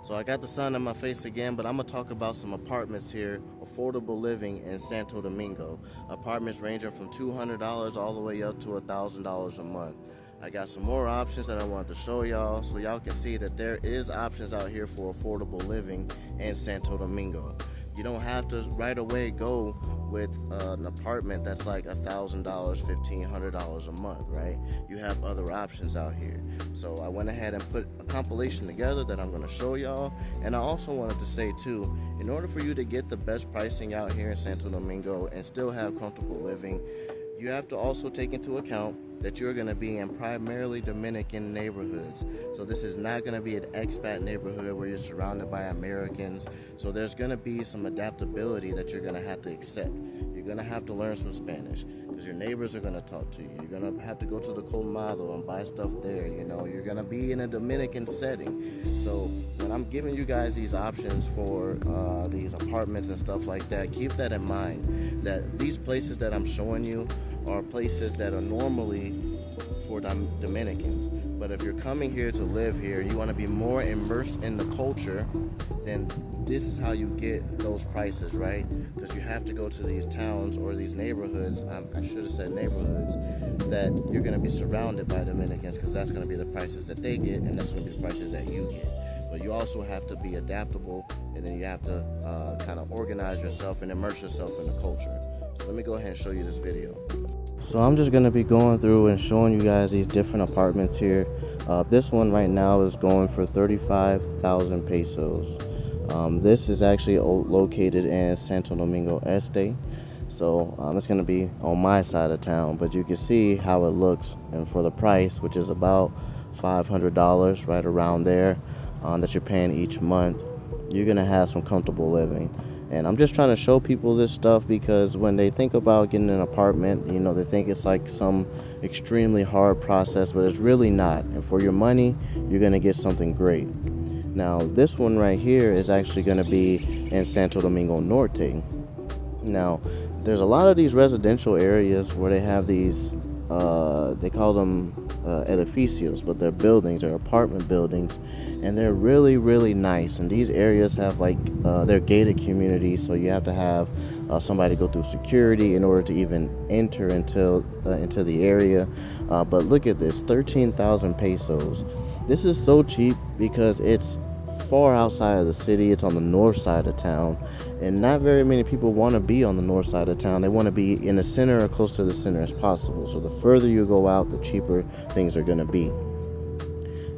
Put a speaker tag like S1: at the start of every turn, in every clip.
S1: So I got the sun on my face again, but I'm gonna talk about some apartments here, affordable living in Santo Domingo. Apartments ranging from $200 all the way up to $1,000 a month. I got some more options that I wanted to show y'all so y'all can see that there is options out here for affordable living in Santo Domingo. You don't have to right away go with an apartment that's like $1,000, $1,500 a month, right? You have other options out here. So I went ahead and put a compilation together that I'm going to show y'all. And I also wanted to say too, in order for you to get the best pricing out here in Santo Domingo and still have comfortable living, you have to also take into account that you're going to be in primarily Dominican neighborhoods. So this is not going to be an expat neighborhood where you're surrounded by Americans. So there's going to be some adaptability that you're going to have to accept. You're going to have to learn some Spanish because your neighbors are going to talk to you. You're going to have to go to the colmado and buy stuff there. You know, you're going to be in a Dominican setting. So when I'm giving you guys these options for these apartments and stuff like that, keep that in mind, that these places that I'm showing you are places that are normally for Dominicans. But if you're coming here to live here, you want to be more immersed in the culture, then this is how you get those prices, right? Because you have to go to these towns or these neighborhoods, I should have said neighborhoods, that you're going to be surrounded by Dominicans, because that's going to be the prices that they get, and that's going to be the prices that you get. But you also have to be adaptable, and then you have to kind of organize yourself and immerse yourself in the culture. So let me go ahead and show you this video. So I'm just going to be going through and showing you guys these different apartments here. This one right now is going for 35,000 pesos. This is actually located in Santo Domingo Oeste. So it's going to be on my side of town, but you can see how it looks, and for the price, which is about $500 right around there, that you're paying each month, you're going to have some comfortable living. And I'm just trying to show people this stuff because when they think about getting an apartment, you know, they think it's like some extremely hard process, but it's really not. And for your money, you're going to get something great. Now, this one right here is actually going to be in Santo Domingo Norte. Now, there's a lot of these residential areas where they have these, they call them edificios, but they're buildings, they're apartment buildings, and they're really, really nice. And these areas have like, they're gated communities, so you have to have somebody go through security in order to even enter into the area. But look at this, 13,000 pesos. This is so cheap because it's far outside of the city. It's on the north side of town, and not very many people want to be on the north side of town. They want to be in the center or close to the center as possible. So the further you go out, the cheaper things are going to be.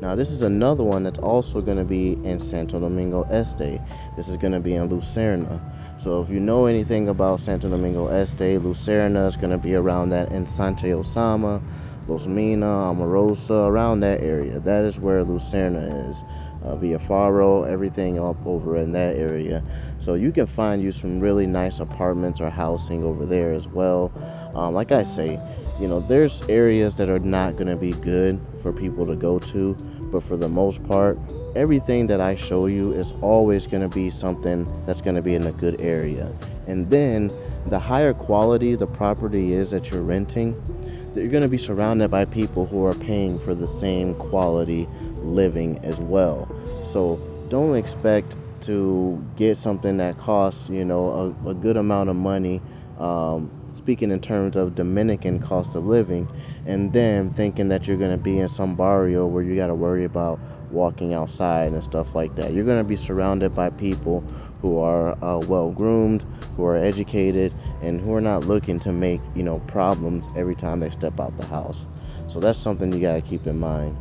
S1: Now, this is another one that's also going to be in Santo Domingo Este. This is going to be in Lucerna. So if you know anything about Santo Domingo Este, Lucerna is going to be around that in Sanche Osama, Los Mina, Amorosa, around that area. That is where Lucerna is. Via Faro, everything up over in that area. So you can find you some really nice apartments or housing over there as well. Like I say, you know, there's areas that are not going to be good for people to go to, but for the most part, everything that I show you is always going to be something that's going to be in a good area. And then the higher quality the property is that you're renting, that you're going to be surrounded by people who are paying for the same quality living as well. So don't expect to get something that costs, you know, a good amount of money, speaking in terms of Dominican cost of living, and then thinking that you're going to be in some barrio where you got to worry about walking outside and stuff like that. You're going to be surrounded by people who are well-groomed, who are educated, and who are not looking to make, you know, problems every time they step out the house. So that's something you got to keep in mind.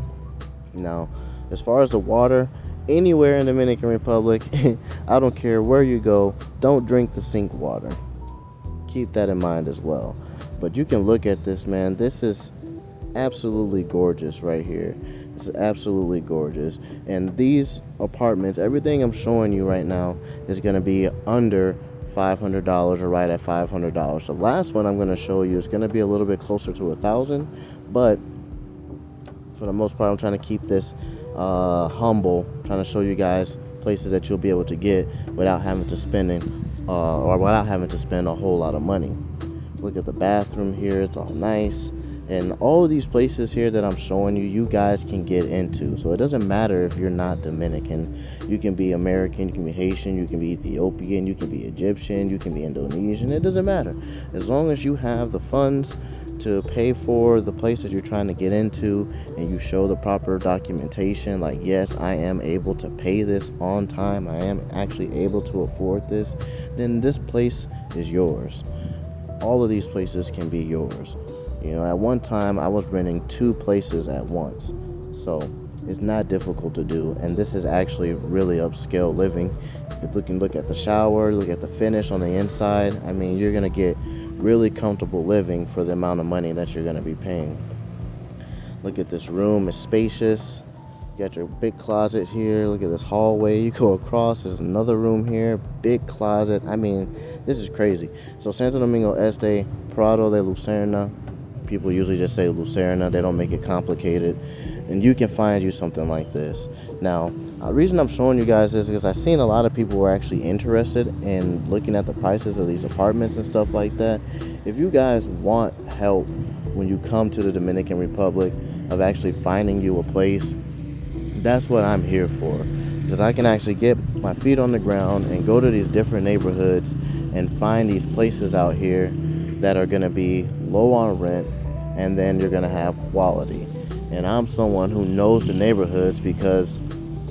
S1: Now, as far as the water, anywhere in the Dominican Republic, I don't care where you go, don't drink the sink water. Keep that in mind as well. But you can look at this, man. This is absolutely gorgeous right here. This is absolutely gorgeous. And these apartments, everything I'm showing you right now is going to be under $500 or right at $500. The last one I'm going to show you is going to be a little bit closer to $1,000, but for the most part, I'm trying to keep this humble, trying to show you guys places that you'll be able to get without having to spend a whole lot of money. Look at the bathroom here, it's all nice. And all of these places here that I'm showing you, you guys can get into. So it doesn't matter if you're not Dominican. You can be American, you can be Haitian, you can be Ethiopian, you can be Egyptian, you can be Indonesian. It doesn't matter. As long as you have the funds to pay for the place that you're trying to get into and you show the proper documentation, like, yes, I am able to pay this on time, I am actually able to afford this, then this place is yours. All of these places can be yours. You know, at one time I was renting 2 places at once, so it's not difficult to do. And this is actually really upscale living. You can look at the shower, look at the finish on the inside. I mean, you're gonna get really comfortable living for the amount of money that you're gonna be paying. Look at this room, it's spacious. You got your big closet here. Look at this hallway. You go across, there's another room here, big closet. I mean, this is crazy. So Santo Domingo Este, Prado de Lucerna. People usually just say Lucerna, they don't make it complicated. And you can find you something like this. Now, the reason I'm showing you guys this is because I've seen a lot of people who are actually interested in looking at the prices of these apartments and stuff like that. If you guys want help when you come to the Dominican Republic of actually finding you a place, that's what I'm here for. Because I can actually get my feet on the ground and go to these different neighborhoods and find these places out here that are going to be low on rent, and then you're going to have quality. And I'm someone who knows the neighborhoods because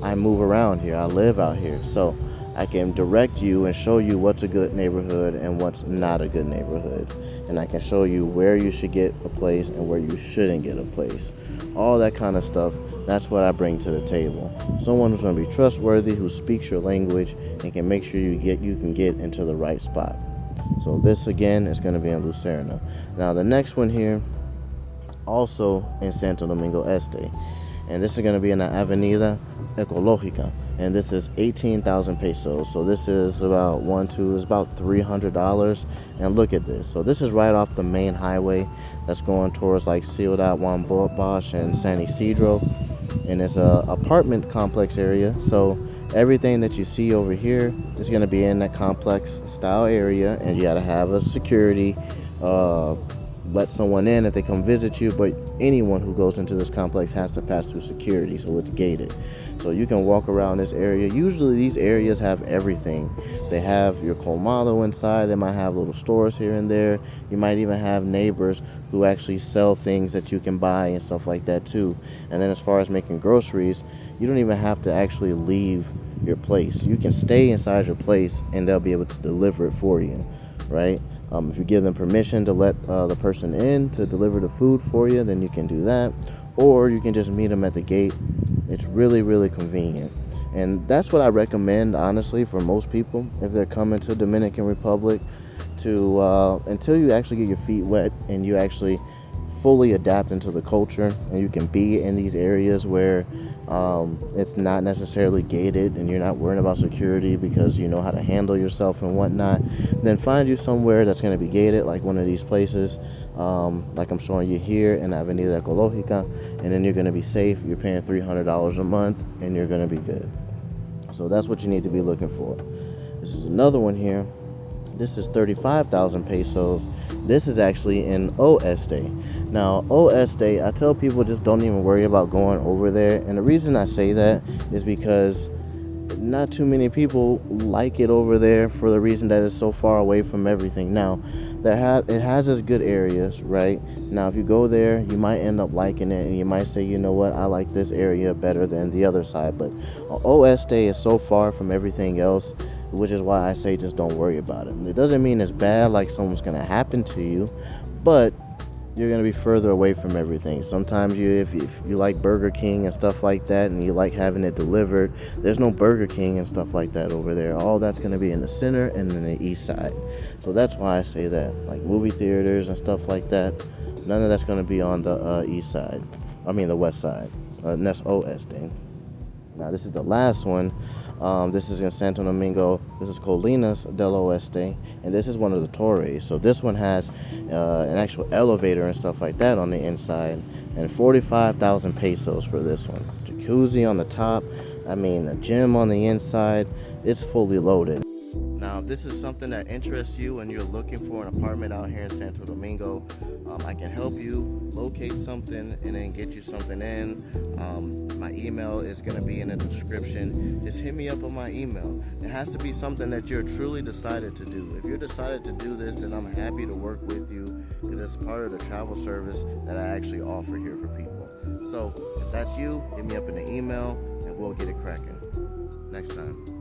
S1: I move around here, I live out here, so I can direct you and show you what's a good neighborhood and what's not a good neighborhood. And I can show you where you should get a place and where you shouldn't get a place. All that kind of stuff, that's what I bring to the table. Someone who's going to be trustworthy, who speaks your language, and can make sure you can get into the right spot. So this again is going to be in Lucerna. Now the next one here, also in Santo Domingo Este, and this is going to be in the Avenida Ecológica, and this is 18,000 pesos. So this is about it's about $300. And look at this. So this is right off the main highway that's going towards like Ciudad Juan Bosch and San Isidro, and it's a apartment complex area. So everything that you see over here is going to be in that complex style area, and you got to have a security, let someone in if they come visit you, but anyone who goes into this complex has to pass through security, so it's gated. So you can walk around this area. Usually these areas have everything. They have your colmado inside. They might have little stores here and there. You might even have neighbors who actually sell things that you can buy and stuff like that too. And then as far as making groceries, you don't even have to actually leave your place. You can stay inside your place and they'll be able to deliver it for you, right? If you give them permission to let the person in to deliver the food for you, then you can do that. Or you can just meet them at the gate. It's really, really convenient. And that's what I recommend, honestly, for most people if they're coming to Dominican Republic, to until you actually get your feet wet and you actually fully adapt into the culture and you can be in these areas where it's not necessarily gated and you're not worrying about security because you know how to handle yourself and whatnot, then find you somewhere that's going to be gated, like one of these places, like I'm showing you here in Avenida Ecológica, and then you're going to be safe. You're paying $300 a month and you're going to be good. So that's what you need to be looking for. This is another one here. This is 35,000 pesos. This is actually in Oeste. Now, Oeste, I tell people just don't even worry about going over there. And the reason I say that is because not too many people like it over there for the reason that it's so far away from everything. Now, it has its good areas, right? Now, if you go there, you might end up liking it, and you might say, you know what, I like this area better than the other side. But Oeste is so far from everything else, which is why I say just don't worry about it. It doesn't mean it's bad, like something's going to happen to you, but you're going to be further away from everything. Sometimes if you like Burger King and stuff like that and you like having it delivered, there's no Burger King and stuff like that over there. All that's going to be in the center and in the east side. So that's why I say that. Like movie theaters and stuff like that, none of that's going to be on the east side. I mean the west side. And that's Oeste. Now this is the last one. This is in Santo Domingo. This is Colinas del Oeste, and this is one of the torres. So this one has an actual elevator and stuff like that on the inside, and 45,000 pesos for this one. Jacuzzi on the top. I mean, a gym on the inside. It's fully loaded. Now If this is something that interests you and you're looking for an apartment out here in Santo Domingo, I can help you locate something and then get you something in. My email is going to be in the description. Just hit me up on my email. It has to be something that you're truly decided to do. If you're decided to do this, then I'm happy to work with you because it's part of the travel service that I actually offer here for people. So if that's you, hit me up in the email and we'll get it cracking. Next time.